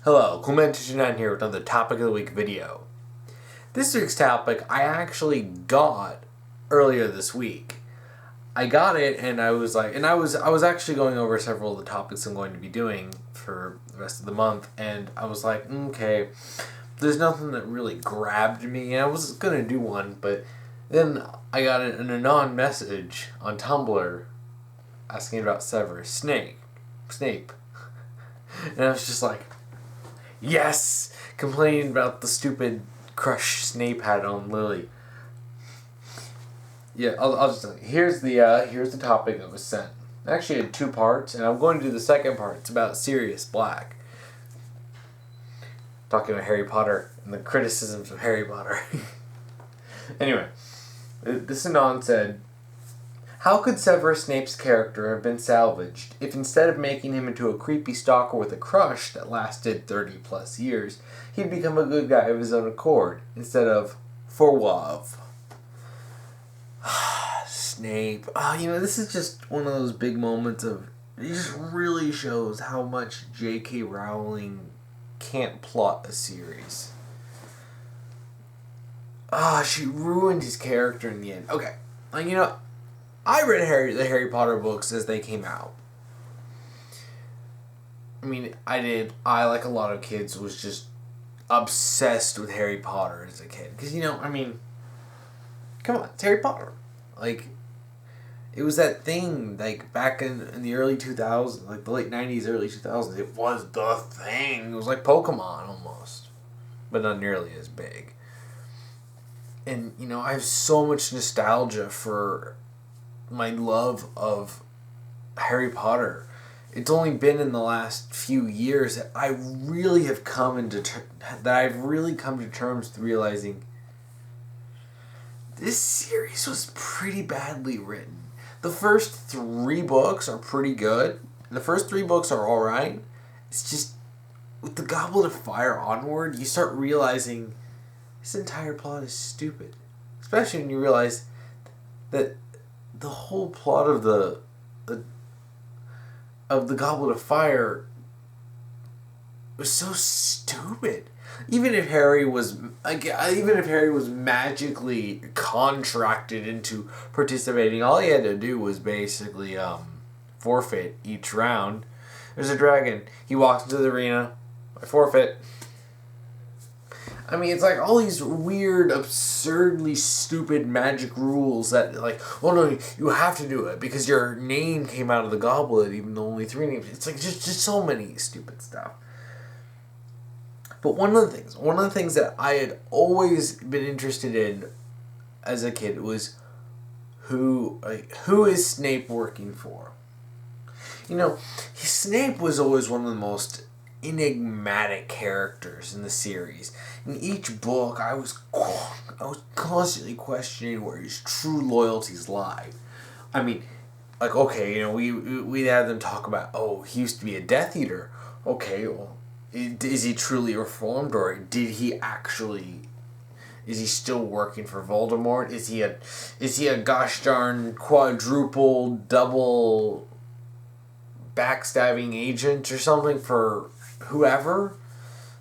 Hello, Clement29 here with another Topic of the Week video. This week's topic I actually got earlier this week. I got it and I was actually going over several of the topics I'm going to be doing for the rest of the month, and I was like, okay, there's nothing that really grabbed me, and I was going to do one, but then I got an anon message on Tumblr asking about Severus Snape. And I was just like, yes! Complaining about the stupid crush Snape had on Lily. Yeah, I'll just tell you. Here's the topic that was sent. Actually, it had two parts, and I'm going to do the second part. It's about Sirius Black. Talking about Harry Potter and the criticisms of Harry Potter. Anyway, this anon said, how could Severus Snape's character have been salvaged if instead of making him into a creepy stalker with a crush that lasted 30 plus years, he'd become a good guy of his own accord instead of FOR WUV? Snape. This is just one of those big moments of, it just really shows how much J.K. Rowling can't plot a series. She ruined his character in the end. Okay, I read the Harry Potter books as they came out. I mean, I did. I, like a lot of kids, was just obsessed with Harry Potter as a kid. Because, come on, it's Harry Potter. It was that thing, back in the early 2000s, the late 90s, early 2000s. It was the thing. It was like Pokemon, almost. But not nearly as big. And, I have so much nostalgia for my love of Harry Potter. It's only been in the last few years that I've really come to terms with realizing this series was pretty badly written. The first 3 books are pretty good. The first 3 books are alright. It's just, with the Goblet of Fire onward, you start realizing this entire plot is stupid. Especially when you realize that the whole plot of the Goblet of Fire was so stupid. Even if Harry was magically contracted into participating, all he had to do was basically forfeit each round. There's a dragon. He walks into the arena. I forfeit. I mean, it's like all these weird, absurdly stupid magic rules that, oh no, you have to do it because your name came out of the goblet, even though only 3 names. It's just so many stupid stuff. But one of the things that I had always been interested in as a kid was who is Snape working for? Snape was always one of the most enigmatic characters in the series. In each book, I was constantly questioning where his true loyalties lie. I mean, we had them talk about, he used to be a Death Eater. Okay, well, is he truly reformed, or is he still working for Voldemort? Is he a gosh darn quadruple, double backstabbing agent or something for whoever?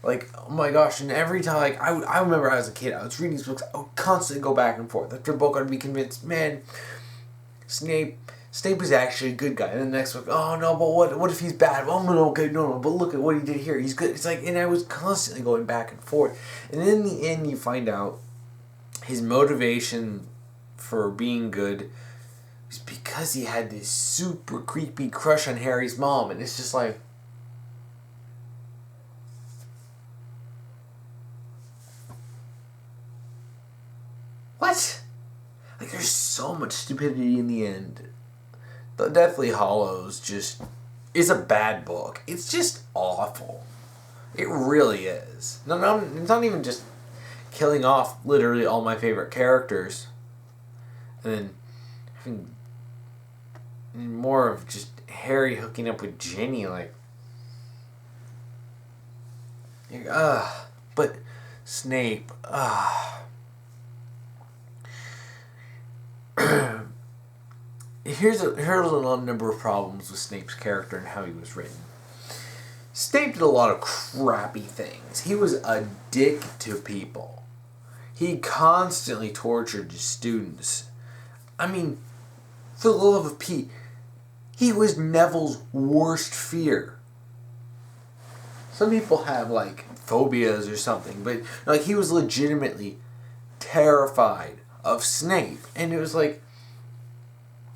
Oh my gosh, and every time, I remember as a kid, I was reading these books, I would constantly go back and forth. After a book, I'd be convinced, man, Snape is actually a good guy. And then the next book, oh no, but what if he's bad? Oh no, okay, no, but look at what he did here. He's good. It's and I was constantly going back and forth. And in the end, you find out his motivation for being good is because he had this super creepy crush on Harry's mom. And it's just like, what? There's so much stupidity in the end. The Deathly Hallows just is a bad book. It's just awful. It really is. No, it's not even just killing off literally all my favorite characters, and then having more of just Harry hooking up with Ginny, but Snape, Here's a number of problems with Snape's character and how he was written. Snape did a lot of crappy things. He was a dick to people. He constantly tortured his students. I mean, for the love of Pete, he was Neville's worst fear. Some people have, like, phobias or something, but, like, he was legitimately terrified of Snape. And it was like...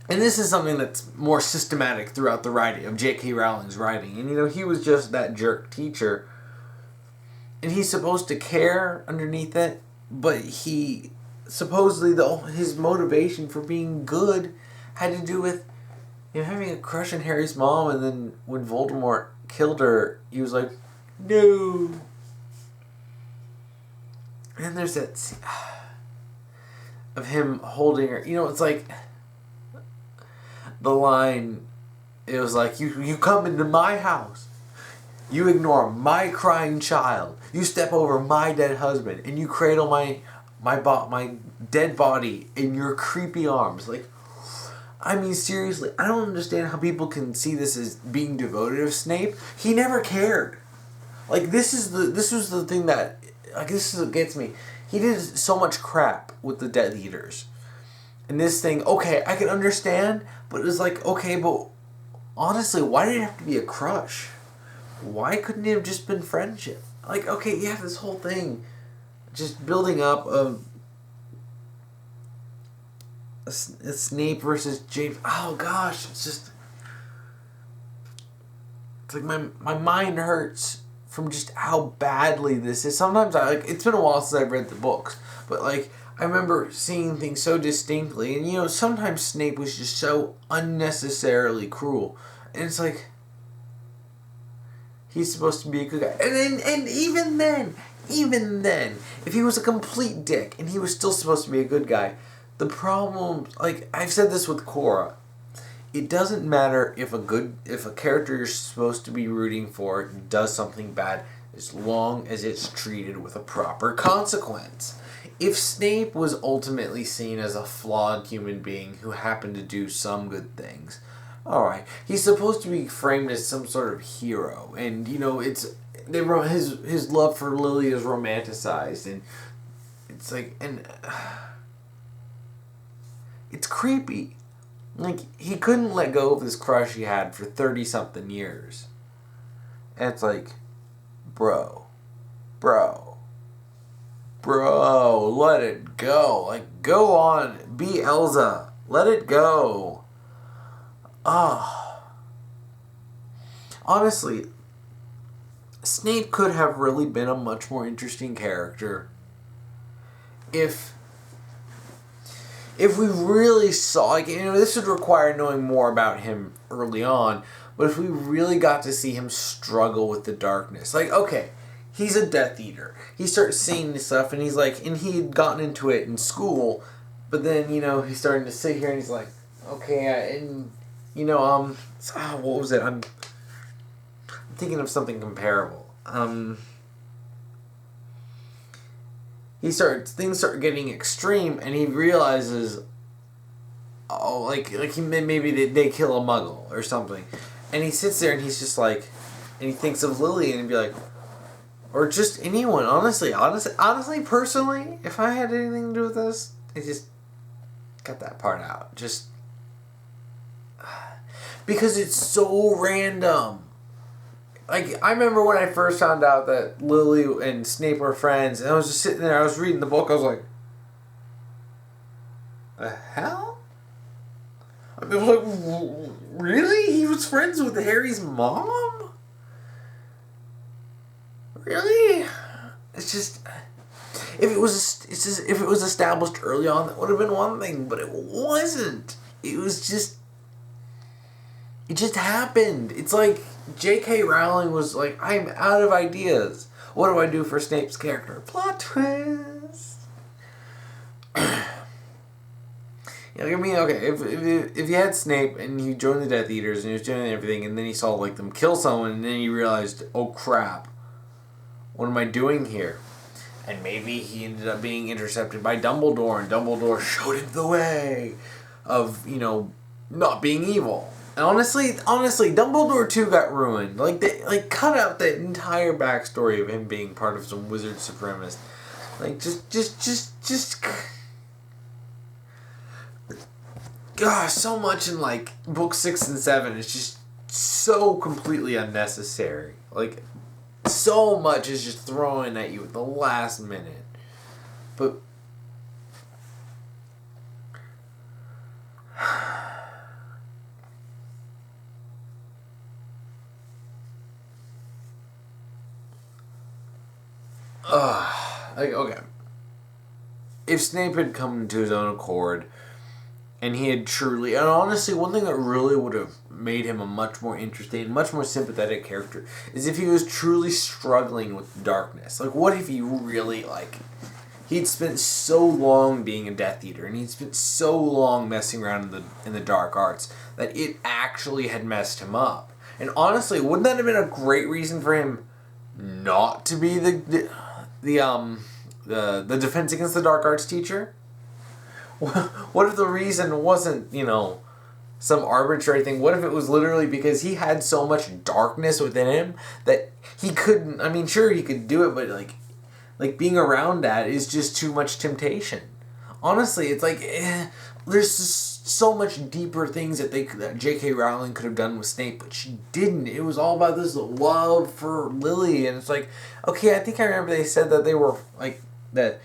And this is something that's more systematic throughout the writing of J.K. Rowling's writing. And, you know, he was just that jerk teacher. And he's supposed to care underneath it, but he... Supposedly, his motivation for being good had to do with, you know, having a crush on Harry's mom, and then when Voldemort killed her, he was like, no. And there's that scene of him holding her. You know, it's like the line, it was like, you come into my house, you ignore my crying child, you step over my dead husband, and you cradle my dead body in your creepy arms. Like, I mean, seriously, I don't understand how people can see this as being devoted of Snape. He never cared. Like, this was the thing that, like, this is what gets me. He did so much crap with the Death Eaters. And this thing, okay, I can understand, but it was like, okay, but honestly, why did it have to be a crush? Why couldn't it have just been friendship? Like, okay, you have this whole thing just building up of a Snape versus James. Oh gosh, it's like my mind hurts from just how badly this is. Sometimes it's been a while since I've read the books, but like I remember seeing things so distinctly, and you know, sometimes Snape was just so unnecessarily cruel, and it's like he's supposed to be a good guy, and even then, if he was a complete dick and he was still supposed to be a good guy, the problem, like I've said this with Cora, it doesn't matter if a character you're supposed to be rooting for does something bad, as long as it's treated with a proper consequence. If Snape was ultimately seen as a flawed human being who happened to do some good things, alright, he's supposed to be framed as some sort of hero, and you know, his love for Lily is romanticized, and it's like, and it's creepy. Like, he couldn't let go of this crush he had for 30-something years. And it's like, bro, let it go. Like, go on, be Elsa. Let it go. Honestly, Snape could have really been a much more interesting character if we really saw, like, you know, this would require knowing more about him early on, but if we really got to see him struggle with the darkness, like, okay, he's a Death Eater. He starts seeing this stuff, and he's like, and he had gotten into it in school, but then, you know, he's starting to sit here, and he's like, okay, and, you know, what was it? I'm thinking of something comparable. Things start getting extreme, and he realizes, oh, like maybe they kill a Muggle or something, and he sits there and he's just like, and he thinks of Lily and he'd be like, or just anyone. Honestly, personally, if I had anything to do with this, I just cut that part out, just because it's so random. Like, I remember when I first found out that Lily and Snape were friends, and I was just sitting there, I was reading the book, I was like, the hell? I was like, really? He was friends with Harry's mom? Really? It's just, if it was established early on, that would have been one thing, but it wasn't. It just happened. It's like J.K. Rowling was like, I'm out of ideas. What do I do for Snape's character? Plot twist. I mean, okay, if you had Snape and he joined the Death Eaters and he was doing everything, and then he saw like them kill someone, and then he realized, oh crap, what am I doing here? And maybe he ended up being intercepted by Dumbledore, and Dumbledore showed him the way of, you know, not being evil. honestly, Dumbledore too got ruined. Like they cut out the entire backstory of him being part of some wizard supremacist. Like just. Gosh, so much in like book 6 and 7 is just so completely unnecessary. Like, so much is just thrown at you at the last minute. But like, okay. If Snape had come to his own accord, and he had truly, and honestly, one thing that really would have made him a much more interesting, much more sympathetic character is if he was truly struggling with darkness. Like, what if he really, like, he'd spent so long being a Death Eater, and he'd spent so long messing around in the dark arts, that it actually had messed him up. And honestly, wouldn't that have been a great reason for him not to be the Defense Against the Dark Arts teacher? What if the reason wasn't, some arbitrary thing? What if it was literally because he had so much darkness within him that he couldn't, I mean, sure, he could do it, but like being around that is just too much temptation. Honestly, it's like, there's just so much deeper things that J.K. Rowling could have done with Snape, but she didn't. It was all about this love for Lily, and it's like, okay, I think I remember they said that they were, like, that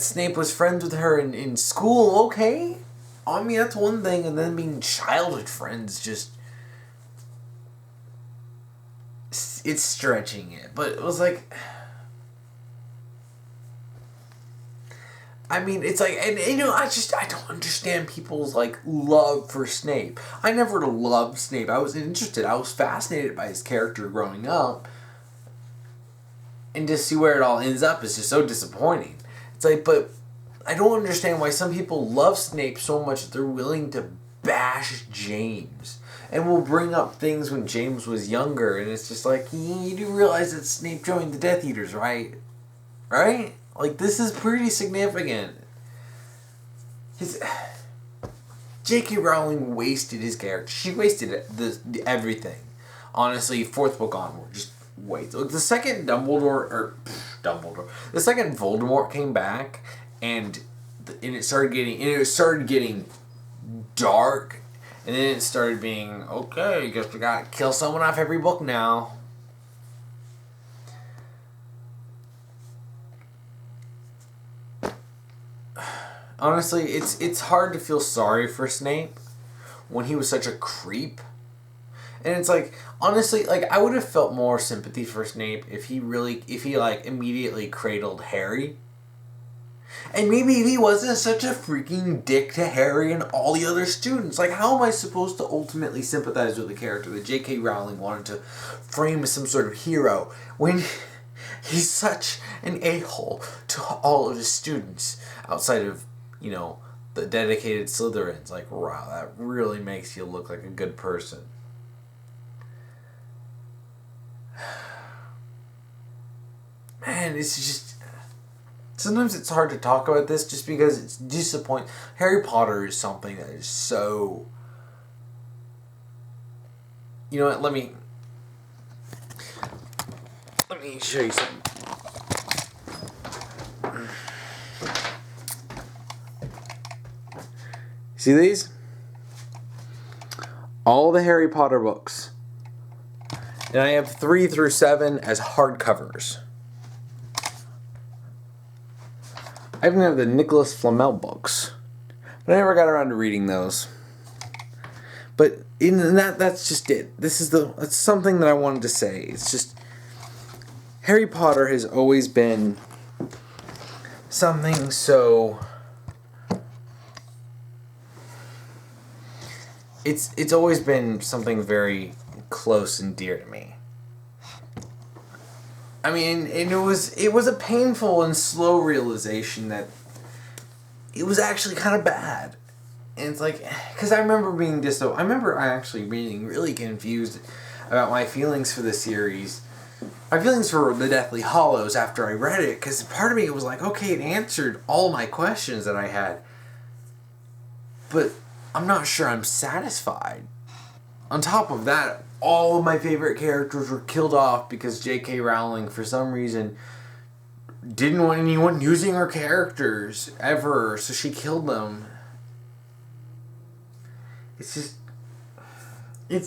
Snape was friends with her in school, okay? I mean, that's one thing, and then being childhood friends, just, it's stretching it. But it was like, I mean, it's like, and I don't understand people's, like, love for Snape. I never loved Snape. I was interested. I was fascinated by his character growing up. And to see where it all ends up is just so disappointing. It's like, but I don't understand why some people love Snape so much that they're willing to bash James. And will bring up things when James was younger, and it's just like, you do realize that Snape joined the Death Eaters, right? Right? Like, this is pretty significant. J.K. Rowling wasted his character. She wasted everything. Honestly, 4th book onward, just wait. Look, the second the second Voldemort came back, and it started getting dark, and then it started being, okay, I guess we gotta kill someone off every book now. Honestly, it's hard to feel sorry for Snape when he was such a creep. And it's like, honestly, like, I would have felt more sympathy for Snape if he immediately cradled Harry. And maybe if he wasn't such a freaking dick to Harry and all the other students. Like, how am I supposed to ultimately sympathize with a character that J.K. Rowling wanted to frame as some sort of hero when he's such an a-hole to all of his students outside of, the dedicated Slytherins? Like, wow, that really makes you look like a good person. Man, it's just, sometimes it's hard to talk about this just because it's disappointing. Harry Potter is something that is so, you know what, let me show you something. See these? All the Harry Potter books. And I have 3 through 7 as hardcovers. I even have the Nicholas Flamel books, but I never got around to reading those. But that's just it. That's something that I wanted to say. It's just, Harry Potter has always been something so, it's always been something very close and dear to me. I mean, and it was a painful and slow realization that it was actually kind of bad. And it's like, because I remember being really confused about my feelings for the series. My feelings for the Deathly Hallows after I read it, because part of me was like, okay, it answered all my questions that I had. But I'm not sure I'm satisfied. On top of that, all of my favorite characters were killed off because J.K. Rowling, for some reason, didn't want anyone using her characters ever, so she killed them. It's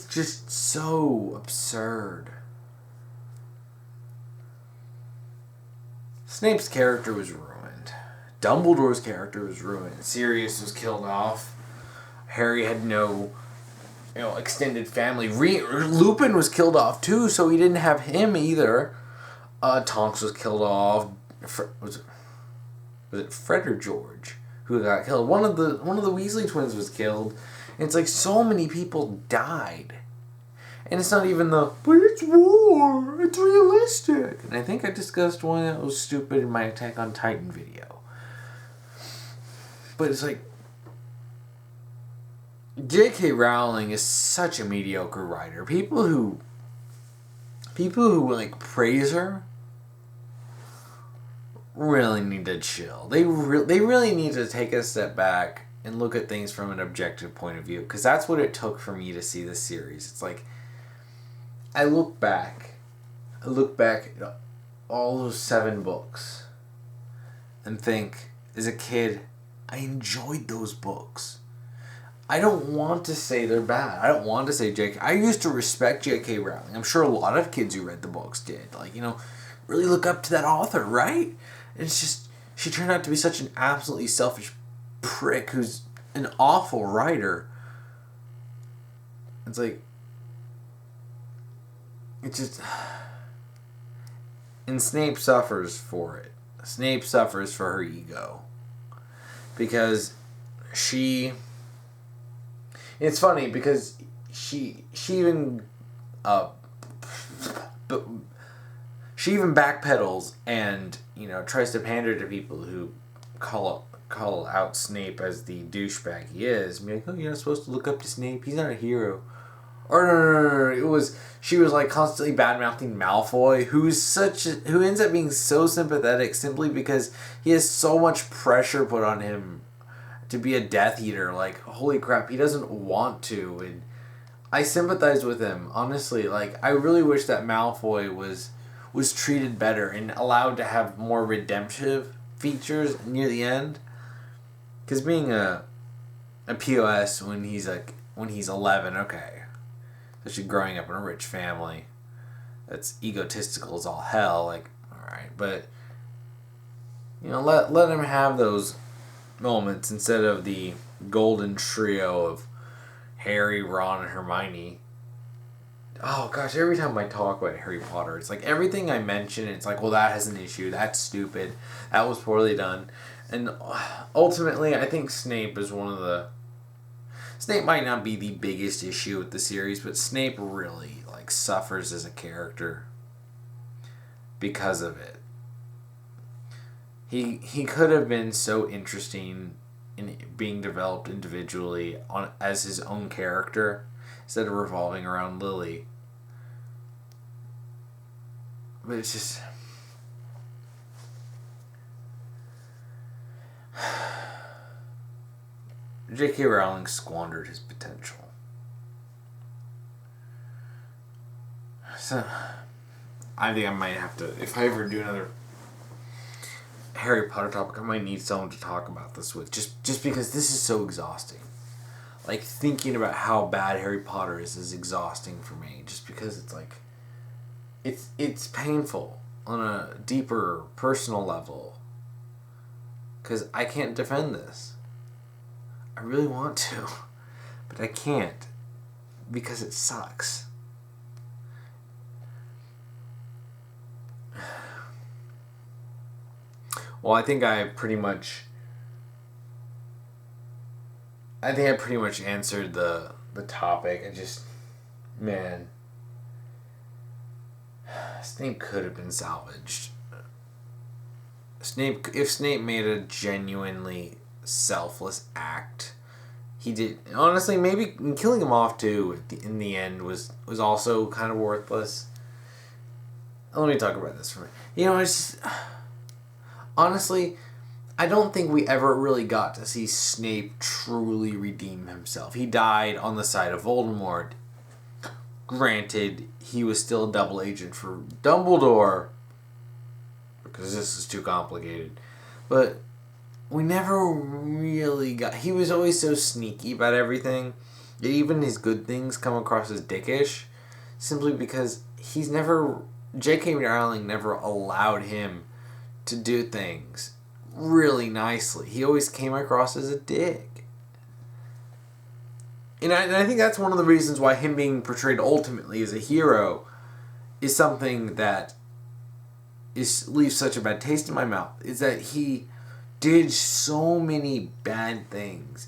just so absurd. Snape's character was ruined. Dumbledore's character was ruined. Sirius was killed off. Harry had no, extended family. Lupin was killed off too, so he didn't have him either. Tonks was killed off. Was it Fred or George who got killed? One of the Weasley twins was killed. And it's like so many people died. And it's not even but it's war. It's realistic. And I think I discussed one that was stupid in my Attack on Titan video. But it's like, J.K. Rowling is such a mediocre writer. People who like praise her really need to chill. They really need to take a step back and look at things from an objective point of view, because that's what it took for me to see this series. It's like, I look back at all those 7 books and think, as a kid, I enjoyed those books. I don't want to say they're bad. I don't want to say J.K. I used to respect J.K. Rowling. I'm sure a lot of kids who read the books did. Like, really look up to that author, right? And it's just, she turned out to be such an absolutely selfish prick who's an awful writer. It's like, it's just, and Snape suffers for it. Snape suffers for her ego. Because it's funny because she even backpedals and tries to pander to people who call out Snape as the douchebag he is. And be like, oh, you're not supposed to look up to Snape. He's not a hero. Or no. She was like constantly bad-mouthing Malfoy, who ends up being so sympathetic simply because he has so much pressure put on him to be a Death Eater. Like, holy crap, he doesn't want to. And I sympathize with him, honestly. Like, I really wish that Malfoy was treated better and allowed to have more redemptive features near the end. Because being a POS when he's 11, okay. Especially growing up in a rich family that's egotistical as all hell, like, alright. But, let him have those moments instead of the golden trio of Harry, Ron, and Hermione. Oh gosh, every time I talk about Harry Potter, it's like everything I mention, it's like, well, that has an issue, that's stupid, that was poorly done. And ultimately, I think Snape is Snape might not be the biggest issue with the series, but Snape really, suffers as a character because of it. He could have been so interesting in being developed individually as his own character instead of revolving around Lily. But it's just, J.K. Rowling squandered his potential. So, I think I might have to, if I ever do another Harry Potter topic, I might need someone to talk about this with, just because this is so exhausting. Like, thinking about how bad Harry Potter is exhausting for me, just because it's like, it's painful on a deeper personal level, because I can't defend this. I really want to, but I can't, because it sucks. Well, I think I pretty much answered the topic. Man, Snape could have been salvaged. If Snape made a genuinely selfless act, he did. Honestly, maybe killing him off too in the end was also kind of worthless. Let me talk about this for a minute. It's just, honestly, I don't think we ever really got to see Snape truly redeem himself. He died on the side of Voldemort. Granted, he was still a double agent for Dumbledore, because this is too complicated. But we never really got... He was always so sneaky about everything. Even his good things come across as dickish, simply because he's never... J.K. Rowling never allowed him to do things really nicely. He always came across as a dick. And I think that's one of the reasons why him being portrayed ultimately as a hero is something that leaves such a bad taste in my mouth. Is that he did so many bad things.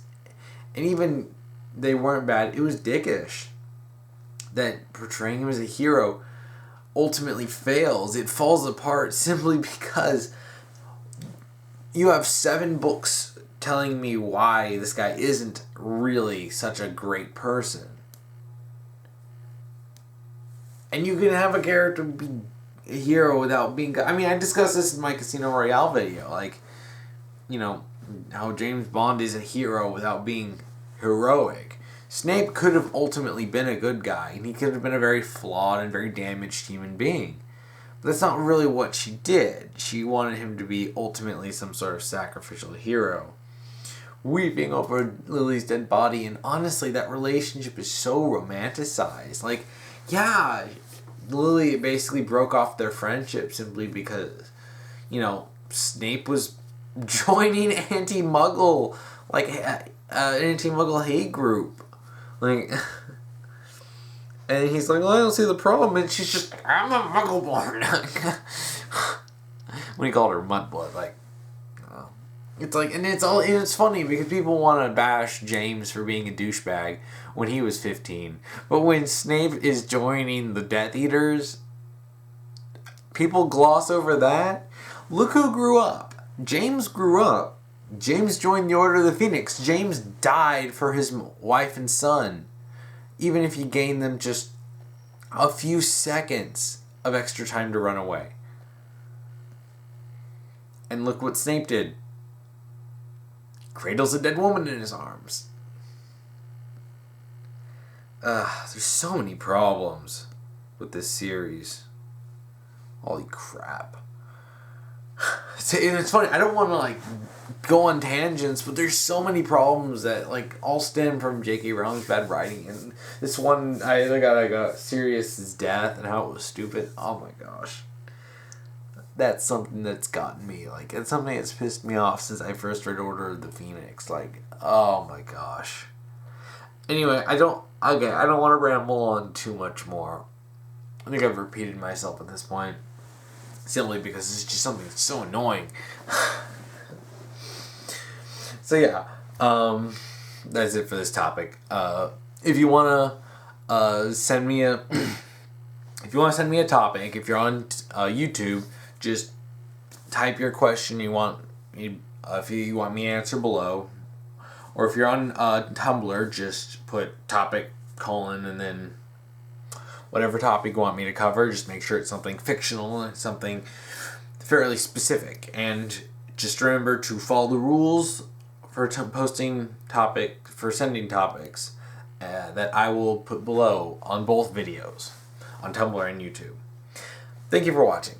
And even they weren't bad, it was dickish. That portraying him as a hero ultimately fails. It falls apart simply because you have 7 books telling me why this guy isn't really such a great person. And you can have a character be a hero without being... I mean, I discussed this in my Casino Royale video. Like, you know, how James Bond is a hero without being heroic. Snape could have ultimately been a good guy, and he could have been a very flawed and very damaged human being. But that's not really what she did. She wanted him to be ultimately some sort of sacrificial hero, weeping over Lily's dead body. And honestly, that relationship is so romanticized. Like, yeah, Lily basically broke off their friendship simply because, you know, Snape was joining anti-Muggle, like, an anti-Muggle hate group. Like, and he's like, well, I don't see the problem. And she's just, I'm a Muggle-born. When he called her Mudblood, like, it's like, and it's funny because people want to bash James for being a douchebag when he was 15. But when Snape is joining the Death Eaters, people gloss over that. Look who grew up. James grew up. James joined the Order of the Phoenix. James died for his wife and son. Even if he gained them just a few seconds of extra time to run away. And look what Snape did. Cradles a dead woman in his arms. There's so many problems with this series. Holy crap. It's funny, I don't want to, like, go on tangents, but there's so many problems that, like, all stem from J.K. Rowling's bad writing. And this one, I got, like, Sirius's death and how it was stupid. Oh my gosh. That's something that's gotten me. Like, it's something that's pissed me off since I first read Order of the Phoenix. Like, oh my gosh. Anyway, I don't want to ramble on too much more. I think I've repeated myself at this point. Simply because it's just something that's so annoying. So yeah, that's it for this topic. If you wanna send me a, topic, if you're on YouTube, just type your question if you want me to answer below, or if you're on Tumblr, just put topic : and then whatever topic you want me to cover. Just make sure it's something fictional and something fairly specific. And just remember to follow the rules for sending topics that I will put below on both videos, on Tumblr and YouTube. Thank you for watching.